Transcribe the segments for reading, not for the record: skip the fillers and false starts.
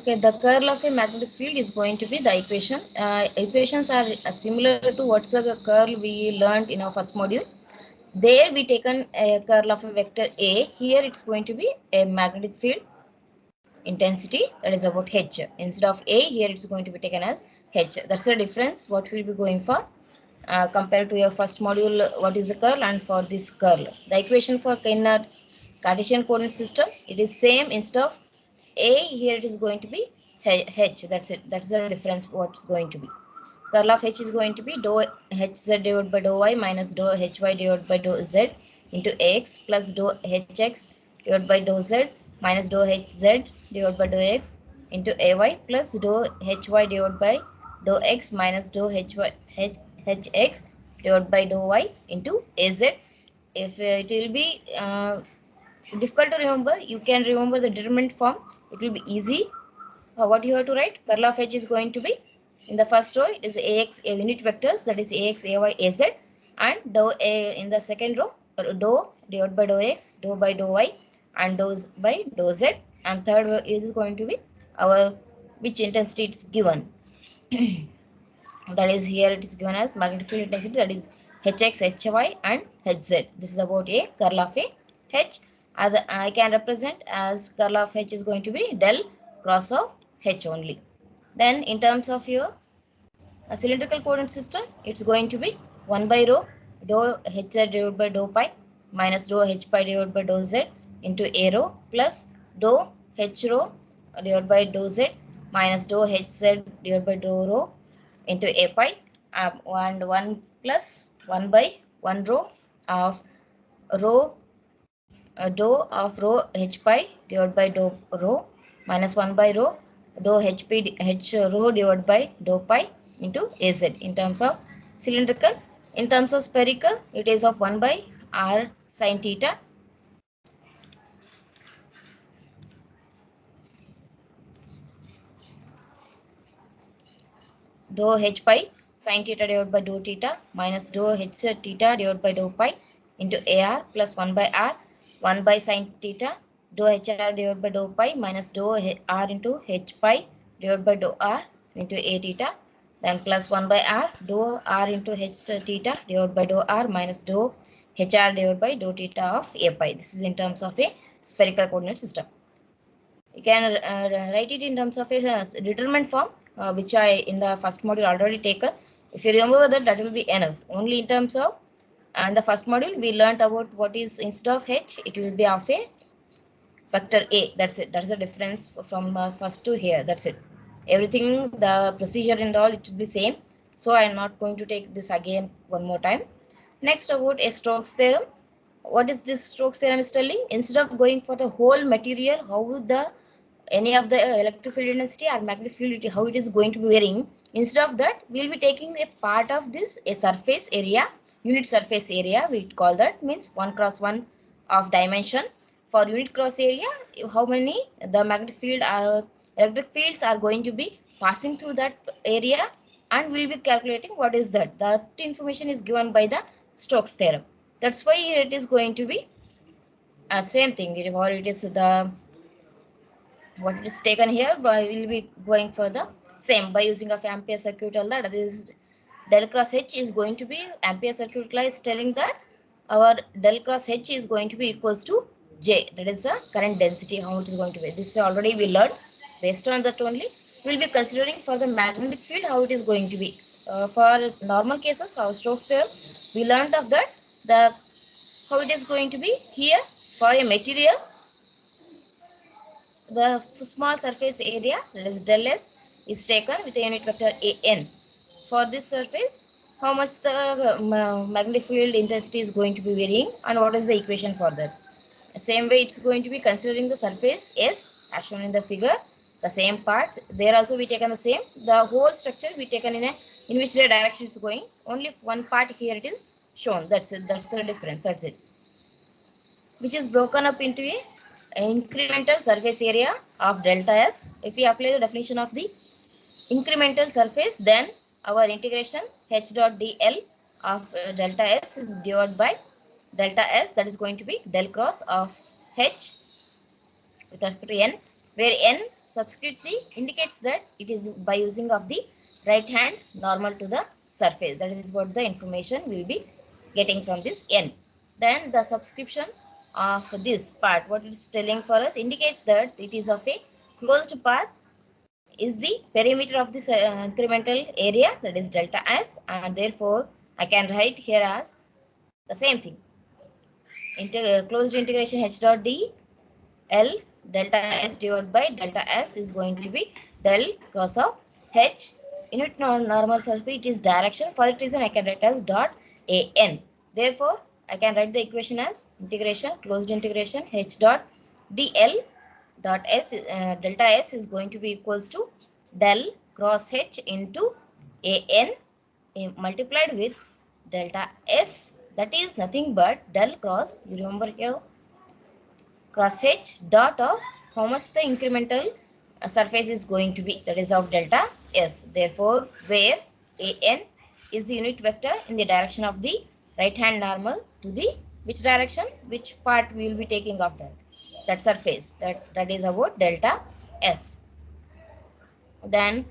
Okay, the curl of a magnetic field is going to be the equation. Equations are similar to what's the curl we learned in our first module. There we taken a curl of a vector A. Here it's going to be a magnetic field intensity, that is about H. Instead of A, here it's going to be taken as H. That's the difference what we'll be going for compared to your first module, what is the curl, and for this curl. The equation for Cartesian coordinate system, it is same. Instead of A, here it is going to be H. That's it. That's the difference what is going to be. Curl of H is going to be dou Hz divided by dou y minus dou Hy divided by dou z into Ax plus dou Hx divided by dou z minus dou Hz divided by dou x into Ay plus dou Hy divided by dou x minus dou Hx divided by dou y into Az. If it will be difficult to remember, you can remember the determinant form. It will be easy. What you have to write? Curl of H is going to be, in the first row it is Ax unit vectors, that is Ax, Ay, Az, and dou A in the second row, dou divided by dou x, dou by dou y, and dou by dou z, and third row is going to be our which intensity it's given. That is, here it is given as magnetic field intensity, that is Hx, Hy, and Hz. This is about a curl of a H. I can represent as curl of H is going to be del cross of H only. Then in terms of your cylindrical coordinate system, it's going to be 1 by rho dou Hz divided by dou pi minus dou H pi divided by dou z into A rho plus dou H rho divided by dou z minus dou Hz divided by dou rho into A pi, and 1 plus 1 by 1 rho of rho dou of rho H pi divided by dou rho minus 1 by rho dou H rho divided by dou pi into Az in terms of cylindrical. In terms of spherical, it is of 1 by r sin theta dou H pi sin theta divided by dou theta minus dou H theta divided by dou pi into AR plus 1 by r 1 by sin theta dou HR divided by dou pi minus dou r into H pi divided by dou r into A theta, then plus 1 by r dou r into H theta divided by dou r minus dou HR divided by dou theta of A pi. This is in terms of a spherical coordinate system. You can write it in terms of a determinant form, which I in the first module already taken. If you remember that, that will be enough. Only in terms of in the first module we learnt about what is, instead of H it will be of a vector A. That's it. That's the difference from first to here. That's it. Everything, the procedure and all, it will be same. So I am not going to take this again one more time. Next, about a Stokes theorem. What is this Stokes theorem is telling? Instead of going for the whole material, how the any of the electric field intensity or magnetic field, how it is going to be varying, instead of that we will be taking a part of this, a surface area, unit surface area we call that, means 1 cross 1 of dimension. For unit cross area, how many the magnetic field or electric fields are going to be passing through that area, and we will be calculating what is that. That information is given by the Stokes theorem. That's why here it is going to be same thing, or it is the what is taken here, by will be going for the same by using of ampere circuit law. That is, del cross H is going to be, ampere circuit law is telling that our del cross H is going to be equals to J, that is the current density, how it is going to be. This already we learned. Based on that only we'll be considering for the magnetic field how it is going to be. For normal cases, our Stokes theorem we learned of that, the how it is going to be here. For a material, the small surface area, that is del S, is taken with a unit vector an. For this surface, how much the magnetic field intensity is going to be varying, and what is the equation for that. Same way it's going to be considering the surface S as shown in the figure. The same part there also we taken the same, the whole structure we taken in which the direction is going, only one part here it is shown. That's it. That's the difference. That's it. Which is broken up into a incremental surface area of delta S. If we apply the definition of the incremental surface, then our integration h dot dl of delta S is divided by delta S, that is going to be del cross of H with respect to n, where n subscript the indicates that it is by using of the right hand normal to the surface. That is what the information will be getting from this n. Then the subscription of this part, what it is telling for us, indicates that it is of a closed path is the perimeter of this incremental area, that is delta s, and therefore I can write here as the same thing. Closed integration h dot d L delta S divided by delta S is going to be del cross of H. Unit normal for it is direction. For that reason, I can write as dot AN. Therefore, I can write the equation as integration, closed integration H dot DL dot S, delta S is going to be equals to del cross H into AN multiplied with delta S, that is nothing but del cross, you remember here, cross h dot of how much the incremental surface is going to be, that is of delta s. Therefore, where an is the unit vector in the direction of the right hand normal to the which direction, which part we will be taking of that surface, that is about delta s. Then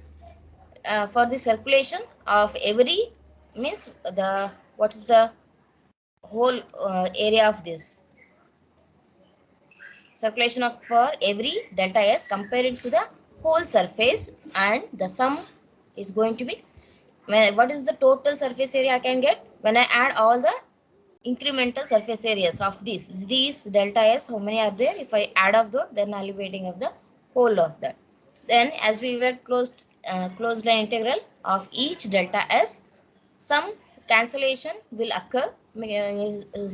for the circulation of every, means the what is the whole area of this circulation of for every delta s compared to the whole surface, and the sum is going to be, what is the total surface area I can get when I add all the incremental surface areas of these delta s, how many are there, if I add of that, then I'll be getting of the whole of that. Then as we were closed line integral of each delta s, some cancellation will occur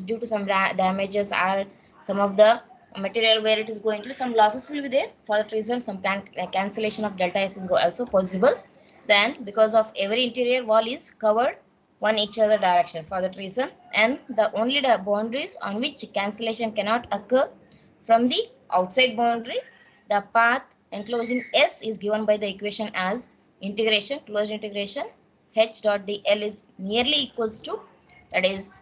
due to some damages or some of the material where it is going to be some losses will be there. For that reason, some cancellation of delta s is also possible. Then because of every interior wall is covered one each other direction, for that reason, and the only boundaries on which cancellation cannot occur from the outside boundary, the path enclosing s is given by the equation as integration, closed integration h dot dl is nearly equals to, that is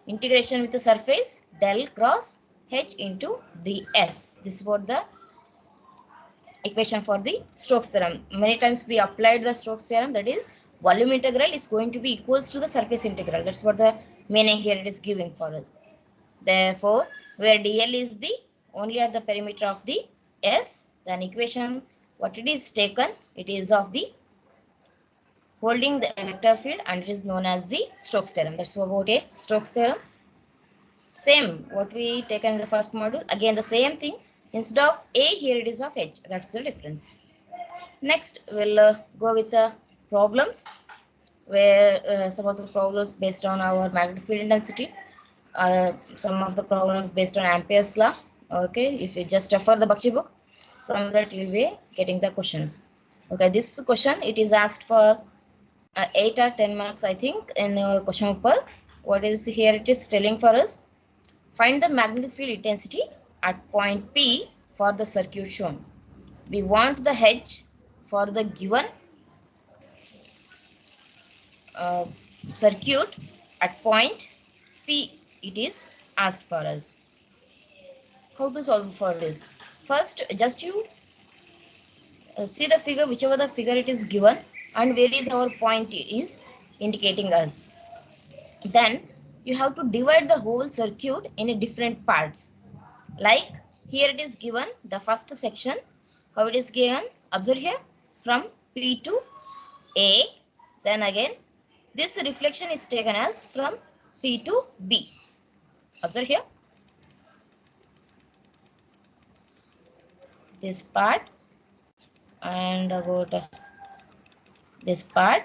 integration with the surface del cross h into ds. This is what the equation for the Stokes theorem. Many times we applied the Stokes theorem, that is volume integral is going to be equals to the surface integral. That's what the meaning here it is giving for us. Therefore, where dl is the only at the perimeter of the s, then equation what it is taken, it is of the holding the vector field, and it is known as the Stokes theorem. That's about a Stokes theorem. Same what we taken in the first module. Again the same thing. Instead of a, here it is of h. That's the difference. Next, we'll go with the problems, where some of the problems based on our magnetic field intensity, some of the problems based on Ampere's law. Okay, if you just refer the Bakshi book, from that you'll be getting the questions. Okay, this question it is asked for 8 or 10 marks, I think, in question paper. What is here it is telling for us? Find the magnetic field intensity at point P for the circuit shown. We want the H for the given uh, circuit at point P. It is asked for us. How to solve for this? First, just you see the figure, whichever the figure it is given, and where is our point is indicating us. Then you have to divide the whole circuit in different parts. Like here it is given the first section, how it is given, observe here, from P to A. Then again this reflection is taken as from P to B. Observe here, this part and about this part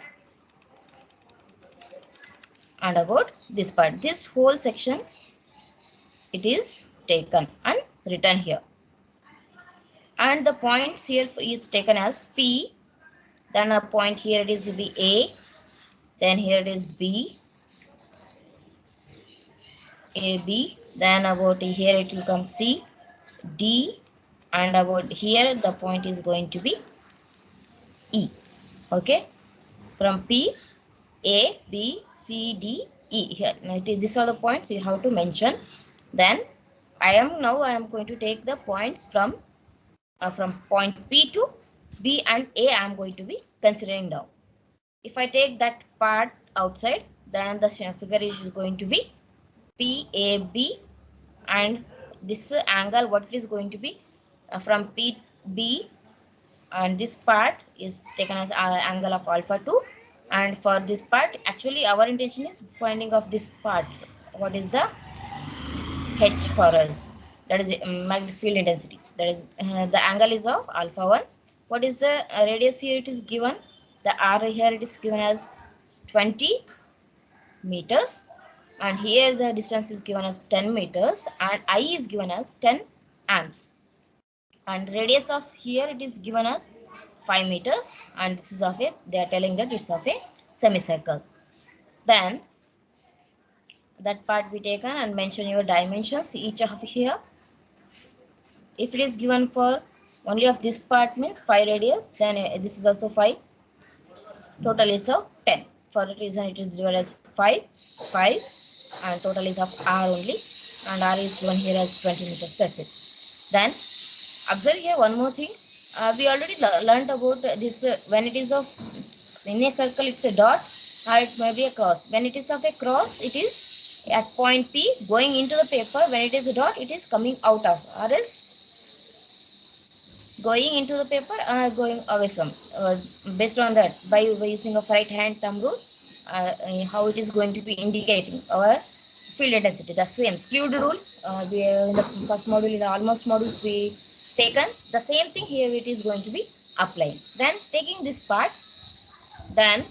and about this part. This whole section it is taken and written here. And the points here is taken as P. Then a point here it is will be A. Then here it is B. A, B. Then about here it will come C, D. And about here the point is going to be E. Okay. From P, A, B, C, D, E. Here, these are the points you have to mention. Then I am going to take the points from from point P to B and A I am going to be considering now. If I take that part outside, then the figure is going to be PAB, and this angle what it is going to be from PB, and this part is taken as angle of alpha 2, and for this part actually our intention is finding of this part what is the H for us, that is magnetic field intensity, that is the angle is of alpha 1. What is the radius here? It is given, the R here it is given as 20 meters, and here the distance is given as 10 meters, and I is given as 10 amps, and radius of here it is given as 5 meters, and this is of it, they are telling that it's of a semicircle. Then that part be taken and mention your dimensions each of here. If it is given for only of this part means 5 radius, then this is also 5, total is of 10. For that reason it is divided as 5, 5, and total is of R only, and R is given here as 20 meters. That's it. Then observe here one more thing. We already learned about this when it is of in a circle it's a dot, or it may be a cross. When it is of a cross, it is at point P going into the paper. When it is a dot, it is coming out of, or else going into the paper, going away from. Based on that, by using of right hand thumb rule, how it is going to be indicating our field intensity. The same skewed rule we in the first module, in the almost modules we taken the same thing here it is going to be applying. Then taking this part, then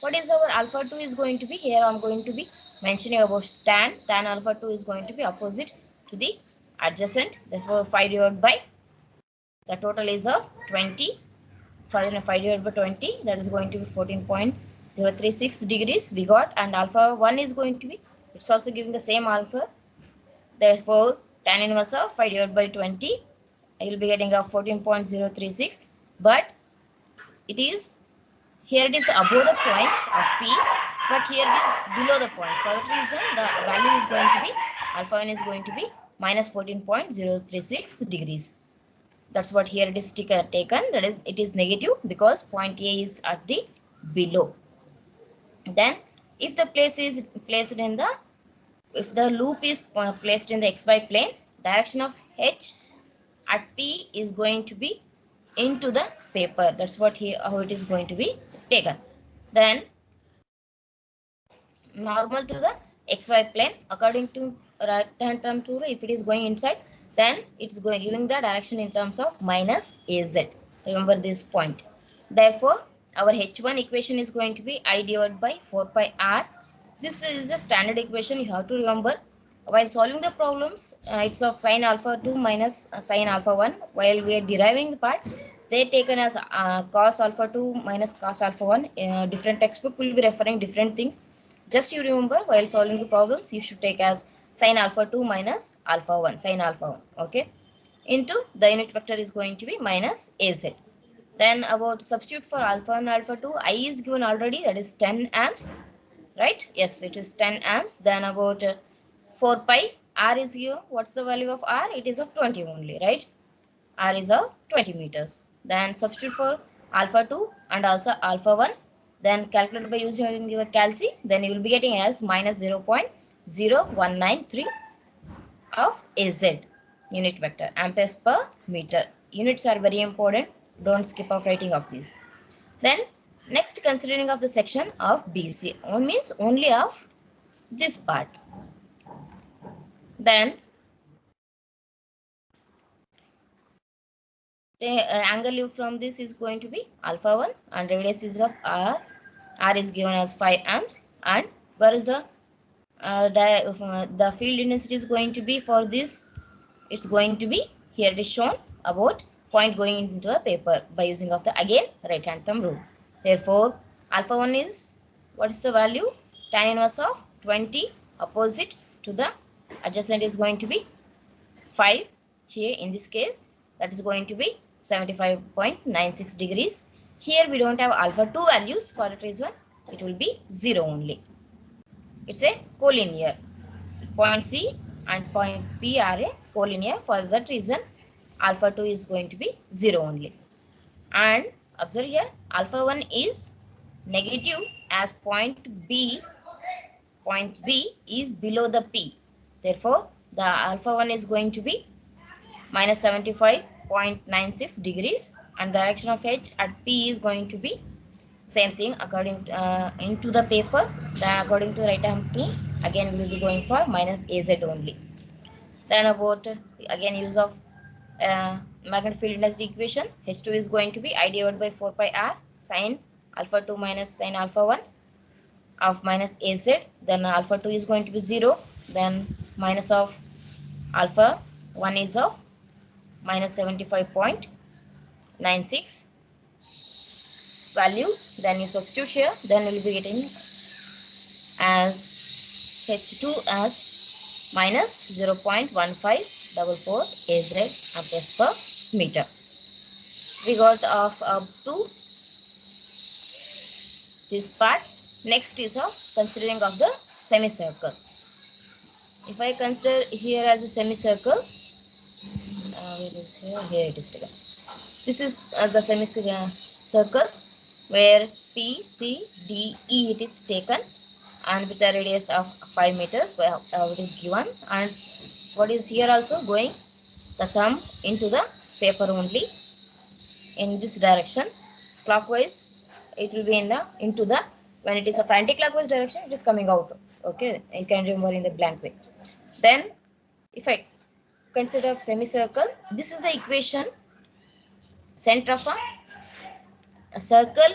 what is our alpha 2 is going to be, here I'm going to be mentioning about tan alpha 2 is going to be opposite to the adjacent, therefore 5 divided by the total is of 20, 5 divided by 20, that is going to be 14.036 degrees we got, and alpha 1 is going to be, it's also giving the same alpha, therefore tan inverse of 5 divided by 20, I will be getting a 14.036, but it is here it is above the point of P, but here it is below the point. For that reason, the value is going to be alpha 1 is going to be minus 14.036 degrees. That's what here it is taken. That is, it is negative because point A is at the below. Then, if the place is placed in the, if the loop is placed in the xy plane, direction of H at P is going to be into the paper. That's what here how it is going to be taken. Then normal to the xy plane according to right hand thumb rule, if it is going inside, then it's going giving the direction in terms of minus az. Remember this point. Therefore our H1 equation is going to be I divided by 4 pi r. This is the standard equation you have to remember while solving the problems. It's of sine alpha 2 minus sine alpha 1. While we are deriving the part, they taken as cos alpha 2 minus cos alpha 1. Different textbook will be referring different things. Just you remember while solving the problems, you should take as sine alpha 2 minus alpha 1, sine alpha 1, okay, into the unit vector is going to be minus az. Then about substitute for alpha and alpha 2, I is given already, that is 10 amps, right? Yes, it is 10 amps. Then about 4 pi, r is given, what's the value of r? It is of 20 only, right? R is of 20 meters. Then substitute for alpha 2 and also alpha 1. Then calculate by using your calci. Then you will be getting as minus 0.0193 of Az unit vector, amperes per meter. Units are very important. Don't skip off writing of these. Then next considering of the section of BC means only of this part. Then the angle from this is going to be alpha 1 and radius is of r. R is given as 5 amps, and where is the field intensity is going to be for this? It's going to be here it is shown about point going into the paper by using of the again right hand thumb rule. Therefore alpha 1 is, what is the value? Tan inverse of 20 opposite to the adjacent is going to be 5 here in this case, that is going to be 75.96 degrees. Here we don't have alpha 2 values, for that reason it will be 0 only. It's a collinear. Point C and point P are a collinear, for that reason alpha 2 is going to be 0 only. And observe here, alpha 1 is negative as point B is below the P. Therefore, the alpha 1 is going to be minus 75.96 degrees, and the direction of H at P is going to be same thing according into the paper. Then according to right hand to, again we will be going for minus AZ only. Then about again use of magnetic field intensity equation, H2 is going to be I divided by 4 pi r sine alpha 2 minus sine alpha 1 of minus AZ. Then alpha 2 is going to be 0. Then minus of alpha 1 is of minus 75.96 value. Then you substitute here. Then you will be getting as H2 as minus 0.1544 AZ amperes per meter. We got off up to this part. Next is of considering of the semicircle. If I consider here as a semicircle, where is here? Here it is taken. This is the semicircle where P, C, D, E it is taken, and with a radius of 5 meters where it is given, and what is here also going the thumb into the paper only in this direction. Clockwise it will be in the into the, when it is of anti-clockwise direction it is coming out. Okay, you can remember in the blank way. Then if I consider semicircle, this is the equation. Center of a circle,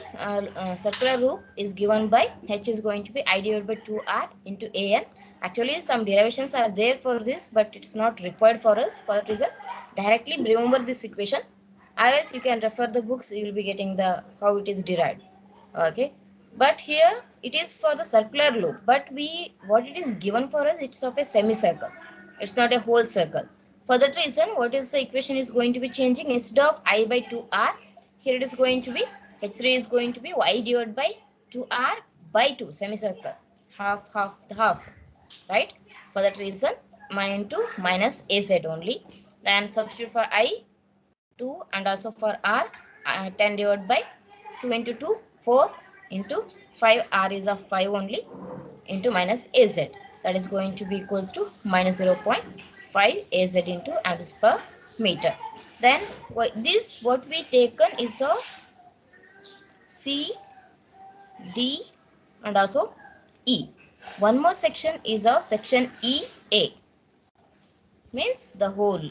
circular loop is given by H is going to be I divided by 2R into AN. Actually some derivations are there for this, but it's not required for us. For that reason, directly remember this equation, or else you can refer the books, you will be getting the how it is derived. Okay, but here it is for the circular loop, but what it is given for us, it's of a semicircle, it's not a whole circle. For that reason, what is the equation is going to be changing. Instead of I by 2R, here it is going to be H3 is going to be Y divided by 2R by 2, semicircle, half, right? For that reason, into minus AZ only. Then substitute for I 2 and also for R 10 divided by 2 into 2 4 into 5, R is of 5 only, into minus AZ, that is going to be equals to minus 0.5 AZ into amperes per meter. Then this what we taken is of C, D and also E. One more section is of section EA, means the whole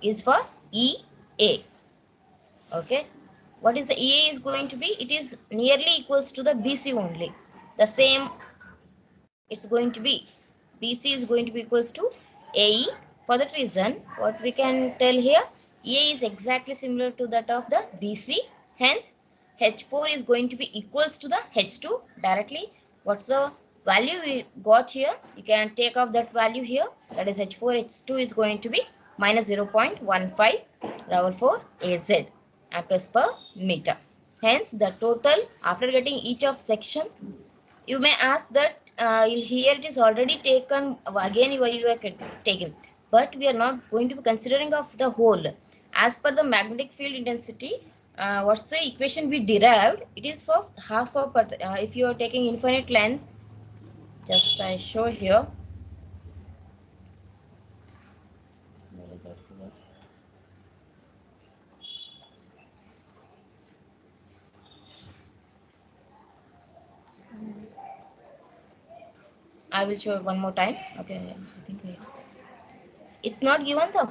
is for EA. Okay, what is the EA is going to be? It is nearly equals to the BC only. The same it's going to be. BC is going to be equals to AE. For that reason, what we can tell here, EA is exactly similar to that of the BC. Hence, H4 is going to be equals to the H2 directly. What's the value we got here? You can take off that value here. That is H4, H2 is going to be minus 0.1544 AZ amperes per meter. Hence, the total after getting each of section, you may ask that here it is already taken again, you are taken, but we are not going to be considering of the whole. As per the magnetic field intensity, what's the equation we derived? It is for half of, but if you are taking infinite length, just I show here. Where is that figure? I will show one more time. Okay, I think it's not given the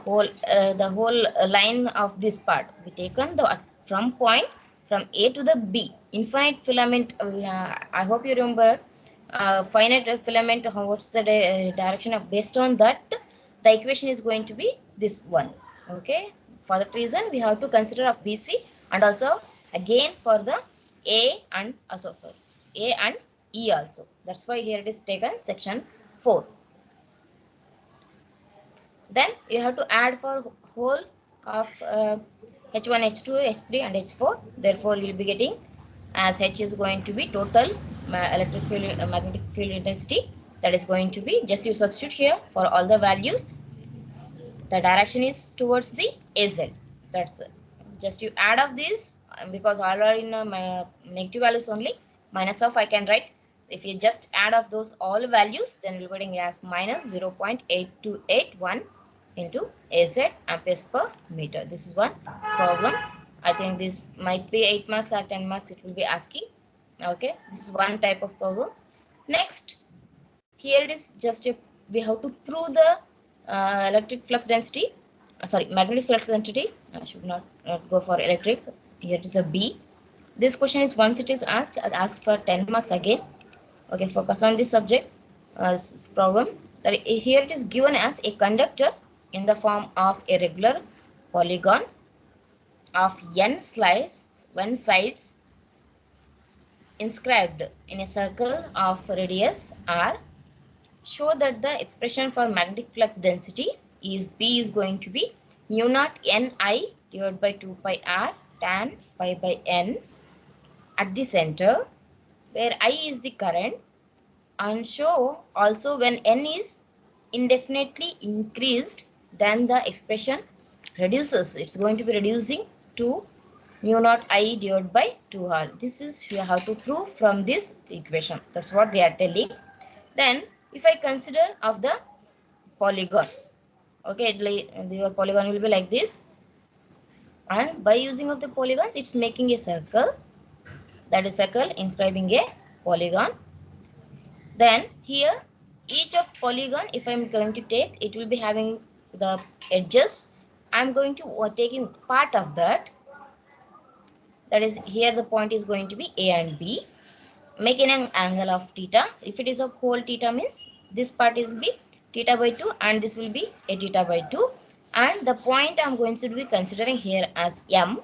whole line of this part. We taken the from point from A to the B. Infinite filament. I hope you remember. Finite filament. What's the direction of? Based on that, the equation is going to be this one. Okay. For that reason, we have to consider of BC and also again for the A and also sorry A and E also. That's why here it is taken section 4. Then you have to add for whole of H1, H2, H3 and H4. Therefore, you will be getting as H is going to be total electric field, magnetic field intensity That is going to be, just you substitute here for all the values. The direction is towards the AZ. That's it. Just you add of these, because all are in my negative values only. Minus of I can write. If you just add of those all values, then you're getting as minus 0.8281 into AZ amperes per meter. This is one problem. I think this might be 8 marks or 10 marks. It will be asking. Okay, this is one type of problem. Next, here it is just a, we have to prove the electric flux density, sorry, magnetic flux density. I should not go for electric. Here it is a B. This question is, once it is asked, ask for 10 marks again. Okay, focus on this subject problem. That here it is given as a conductor in the form of a regular polygon of n sides inscribed in a circle of radius r. Show that the expression for magnetic flux density is B is going to be mu naught Ni divided by 2 pi r tan pi by n at the center, where I is the current, and show also when n is indefinitely increased, then the expression reduces. It's going to be reducing to mu naught I divided by 2r. This is you have to prove from this equation. That's what they are telling. Then if I consider of the polygon, okay, your polygon will be like this, and by using of the polygons, it's making a circle. That is circle inscribing a polygon. Then here each of polygon, if I'm going to take, it will be having the edges. I'm going to taking part of that. That is, here the point is going to be A and B. Making an angle of theta. If it is of whole theta, means this part is be theta by 2 and this will be a theta by 2. And the point I'm going to be considering here as M.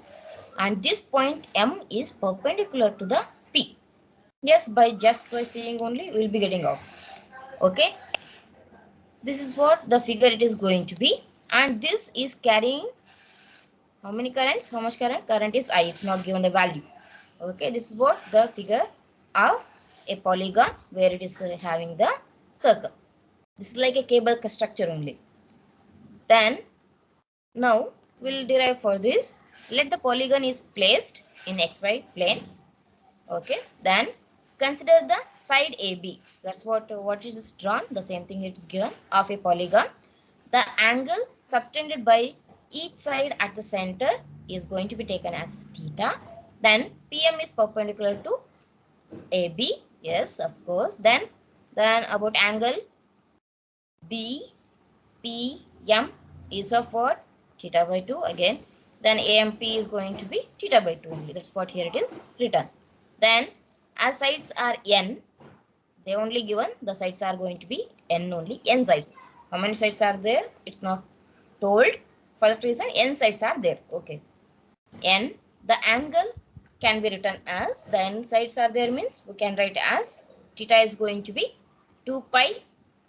And this point M is perpendicular to the P. Yes, just by seeing only, we'll be getting out. Okay. This is what the figure it is going to be. And this is carrying how many currents? How much current? Current is I. It's not given the value. Okay, this is what the figure of a polygon where it is having the circle. This is like a cable structure only. Then now we'll derive for this. Let the polygon is placed in xy plane. Okay, then consider the side AB. That's what is drawn. The same thing it is given of a polygon. The angle subtended by each side at the center is going to be taken as theta. Then PM is perpendicular to AB. Yes, of course. Then about angle BPM is of what? Theta by 2 again. Then AMP is going to be theta by 2 only. That's what here it is written. Then as sides are N, they only given the sides are going to be N only. N sides. How many sides are there? It's not told. For that reason, N sides are there. Okay. N. The angle can be written as, the N sides are there means we can write as theta is going to be 2 pi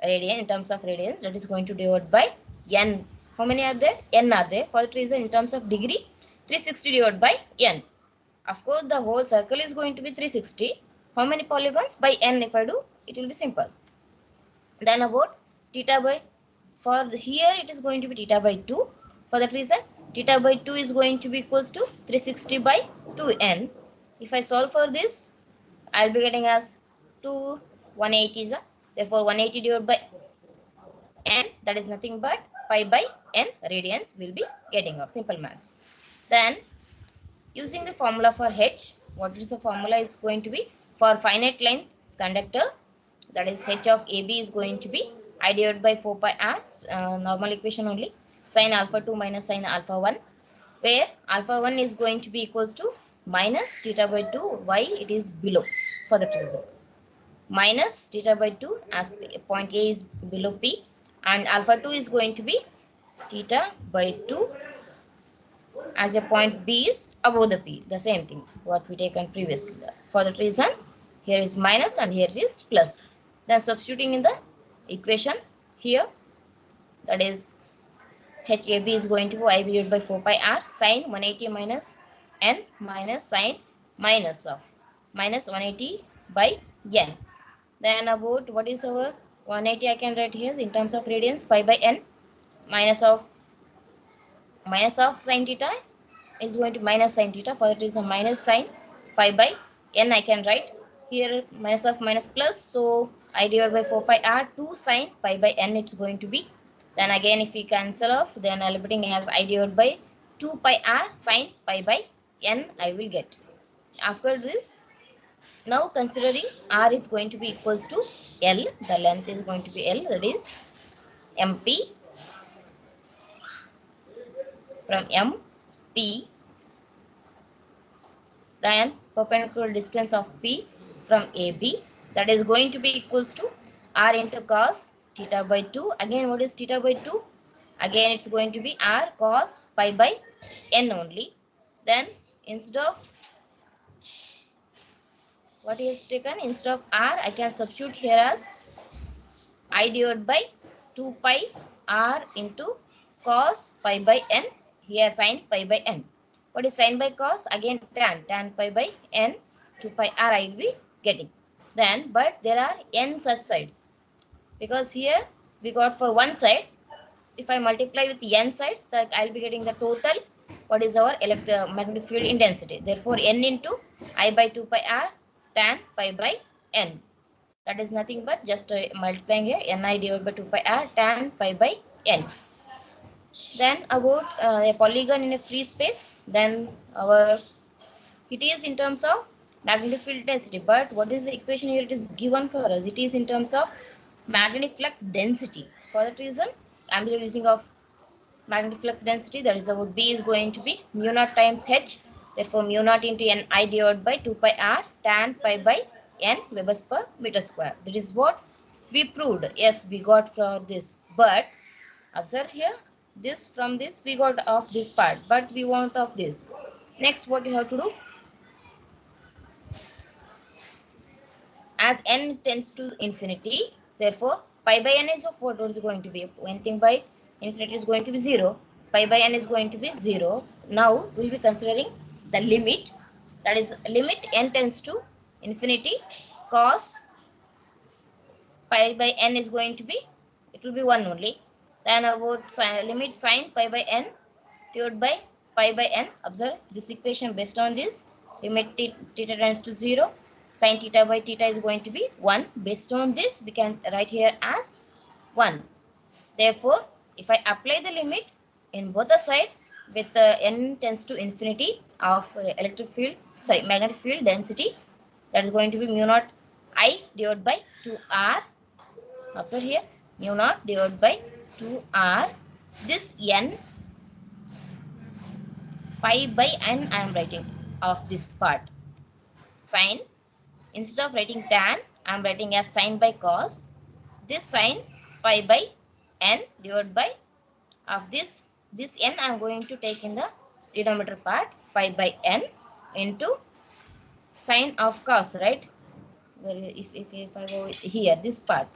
radian in terms of radians. That is going to divide by N. How many are there? N are there. For that reason, in terms of degree, 360 divided by N. Of course, the whole circle is going to be 360. How many polygons? By N if I do, it will be simple. Then about theta by, for here it is going to be theta by 2. For that reason, theta by 2 is going to be equals to 360 by 2n. If I solve for this, I'll be getting as 2 180 is a, therefore 180 divided by n, that is nothing but pi by n radians will be getting of simple maths. Then using the formula for H, what is the formula is going to be for finite length conductor, that is H of AB is going to be I divided by 4 pi r, normal equation only, sin alpha 2 minus sin alpha 1, where alpha 1 is going to be equals to minus theta by 2, why it is below, for that reason. Minus theta by 2 as point A is below P, and alpha 2 is going to be theta by 2 as a point B is above the P, the same thing what we taken previously. For that reason, here is minus and here is plus. Then substituting in the equation here, that is HAB is going to be I divided by 4 pi r sin 180 minus n minus sin minus of minus 180 by n. Then about what is our 180 I can write here in terms of radians, pi by n, minus of sine theta is going to minus sine theta, for it is a minus sine pi by n I can write here, minus of minus plus, so I divide by 4 pi r, 2 sine pi by n it's going to be. Then again if we cancel off, then I'll be putting as I divide by 2 pi r sine pi by n I will get. After this, now considering r is going to be equals to L, the length is going to be L, that is MP, from MP, then perpendicular distance of P from AB, that is going to be equals to R into cos theta by 2. Again, what is theta by 2? Again, it's going to be R cos pi by n only. Then instead of what is taken, instead of R, I can substitute here as I divided by 2 pi R into cos pi by n, here sin pi by n. What is sin by cos? Again tan pi by n, 2 pi r I will be getting. Then, but there are n such sides, because here we got for one side. If I multiply with n sides, that I will be getting the total. What is our electromagnetic field intensity? Therefore, n into I by 2 pi r tan pi by n. That is nothing but just multiplying here ni divided by 2 pi r tan pi by n. Then about a polygon in a free space, then our it is in terms of magnetic field density, but what is the equation here? It is given for us. It is in terms of magnetic flux density. For that reason, I am using of magnetic flux density, that is about B is going to be mu naught times H. Therefore, mu naught into N I divided by 2 pi r tan pi by N Webers per meter square. That is what we proved. Yes, we got for this, but observe here, this from this we got of this part, but we want of this. Next, what you have to do, as n tends to infinity, therefore pi by n is of what is going to be, anything by infinity is going to be 0, pi by n is going to be 0. Now we'll be considering the limit, that is limit n tends to infinity, cos pi by n is going to be, it will be 1 only. Then about limit sin pi by n divided by pi by n. Observe this equation based on this, limit theta tends to 0, sin theta by theta is going to be 1. Based on this, we can write here as 1. Therefore, if I apply the limit in both the side with n tends to infinity of electric field, sorry, magnetic field density, that is going to be mu naught I divided by 2r. Observe here, mu naught divided by 2r. This n pi by n I am writing of this part. Sin, instead of writing tan, I am writing as sin by cos. This sin pi by n divided by of this n I am going to take in the denominator part, pi by n into sin of cos, right? If I go here, this part,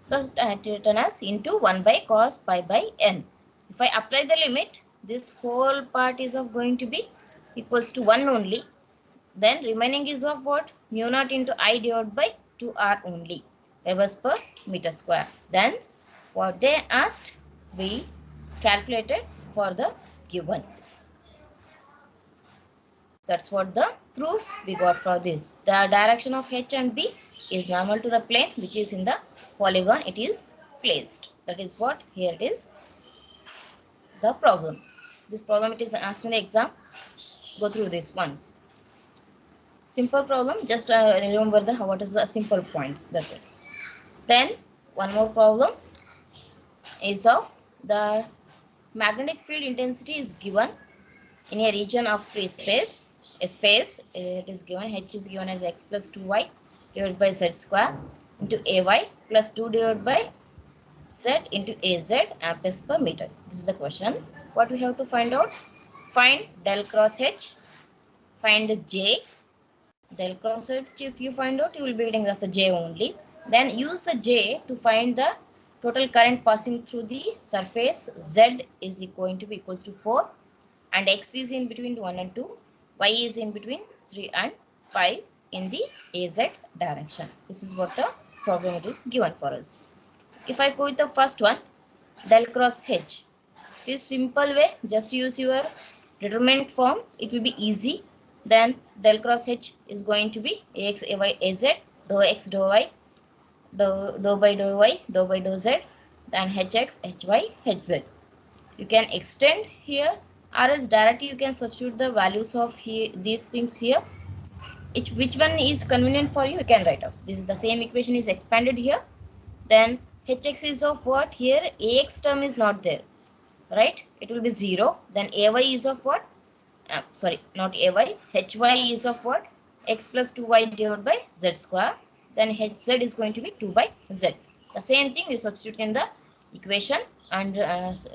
plus written as into 1 by cos pi by n. If I apply the limit, this whole part is of going to be equals to 1 only. Then remaining is of what? Mu naught into I divided by 2r only, Webers per meter square. Then what they asked, we calculated for the given. That's what the proof we got for this. The direction of H and B is normal to the plane which is in the polygon it is placed. That is what here it is the problem. This problem it is asked in the exam. Go through this once. Simple problem, just remember the what is the simple points, that's it. Then one more problem is of the magnetic field intensity is given in a region of free space. A space, it is given, H is given as x plus 2y divided by z square into ay plus 2 divided by z into az amperes per meter. This is the question. What we have to find out? Find del cross H, find j. Del cross H, if you find out, you will be getting the j only. Then use the j to find the total current passing through the surface. Z is going to be equals to 4 and x is in between 1 and 2. Y is in between 3 and 5 in the AZ direction. This is what the problem it is given for us. If I go with the first one, del cross H, it is simple way, just use your determinant form, it will be easy. Then del cross H is going to be Ax, Ay, Az, dou x, dou y, dou by dou y, dou by dou z, then Hx, Hy, Hz. You can extend here, or else directly you can substitute the values of here, these things here. Which one is convenient for you, you can write off. This is the same equation is expanded here. Then Hx is of what? Here Ax term is not there, right? It will be 0. Then Ay is of what? Sorry, not Ay. Hy is of what? X plus 2y divided by z square. Then Hz is going to be 2 by z. The same thing you substitute in the equation and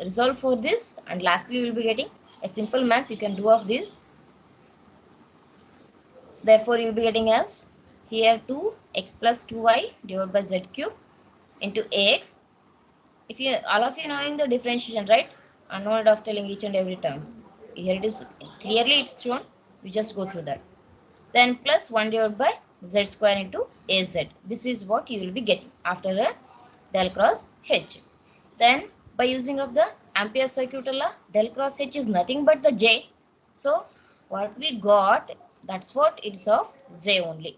resolve for this. And lastly, you will be getting a simple maths you can do of this. Therefore, you will be getting as here 2x plus 2y divided by z cube into ax. If you all of you knowing the differentiation, right? And no need of telling each and every terms. Here it is clearly it's shown. You just go through that. Then plus 1 divided by z square into az. This is what you will be getting after a del cross h. Then by using of the Ampere circuit law, del cross h is nothing but the j. So what we got, that's what it's of j only.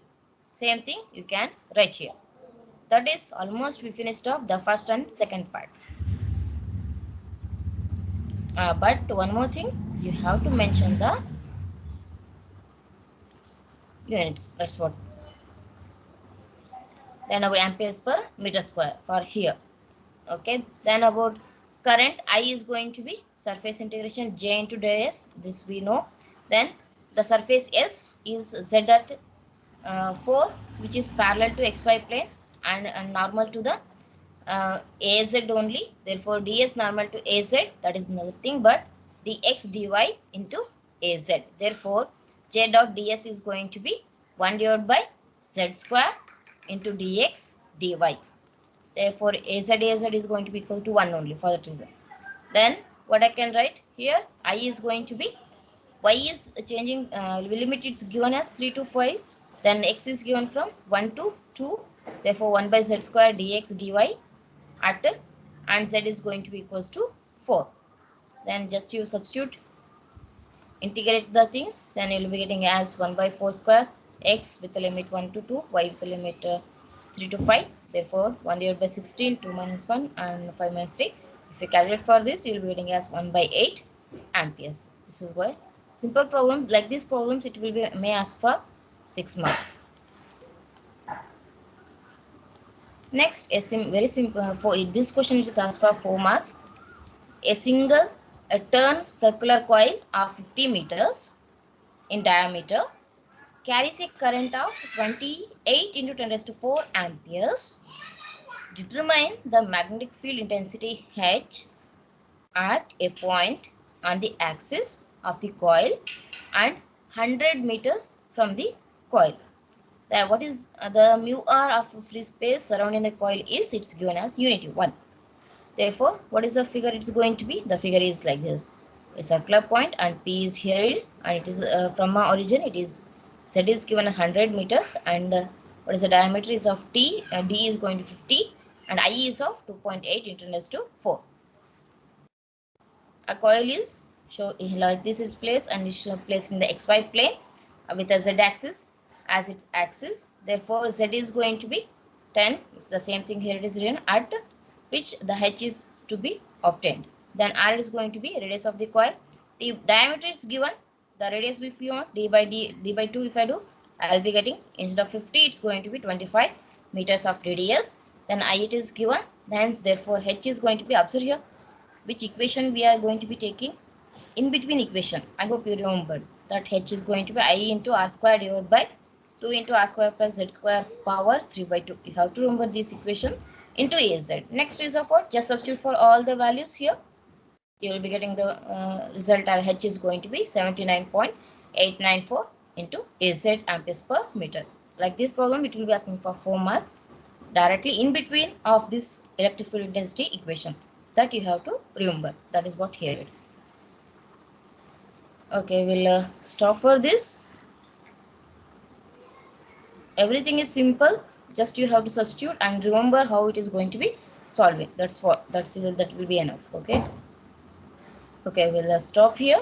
Same thing you can write here. That is almost we finished off the first and second part. But one more thing, you have to mention the units. That's what. Then about amperes per meter square for here. Okay. Then about current, I is going to be surface integration j into ds. This we know. Then the surface S is z at 4, which is parallel to xy plane and normal to the az only. Therefore, ds normal to az, that is nothing but dx dy into az. Therefore, j dot ds is going to be 1 divided by z square into dx dy. Therefore, az is going to be equal to 1 only for that reason. Then, what I can write here, I is going to be, y is changing, limit it's given as 3 to 5. Then x is given from 1 to 2. Therefore, 1 by z square dx dy at, and z is going to be equals to 4. Then just you substitute, integrate the things, then you will be getting as 1 by 4 square x with the limit 1 to 2, y with the limit 3 to 5. Therefore, 1 divided by 16, 2 minus 1 and 5 minus 3. If you calculate for this, you will be getting as 1 by 8 amperes. This is why simple problems like these problems it will be may ask for 6 marks. Next, very simple for this question it is asked for 4 marks. A turn circular coil of 50 meters in diameter carries a current of 28 into 10 raised to 4 amperes. Determine the magnetic field intensity H at a point on the axis of the coil and 100 meters from the coil. What is the mu r of free space surrounding the coil is, it's given as unity 1. Therefore, what is the figure it's going to be? The figure is like this. A circular point and P is here and it is from our origin it is Z is given 100 meters and what is the diameter is of T and D is going to 50 and I is of 2.8 into 10 raised to 4. A coil is like this is placed and is placed in the XY plane with a Z axis as its axis. Therefore, Z is going to be 10. It's the same thing here it is written at which the H is to be obtained. Then R is going to be radius of the coil. The diameter is given. The radius if you want d by 2 if I do, I will be getting instead of 50 it's going to be 25 meters of radius. Then I it is given. Hence therefore H is going to be observed here. Which equation we are going to be taking? In between equation. I hope you remembered that H is going to be I into R square divided by 2 into R square plus Z square power 3 by 2. You have to remember this equation into AZ. Next is of what? Just substitute for all the values here. You will be getting the result H is going to be 79.894 into AZ amperes per meter. Like this problem, it will be asking for 4 marks directly in between of this electric field intensity equation. That you have to remember. That is what here. Okay, we'll stop for this. Everything is simple. Just you have to substitute and remember how it is going to be solving. That will be enough. Okay. Okay, we'll stop here.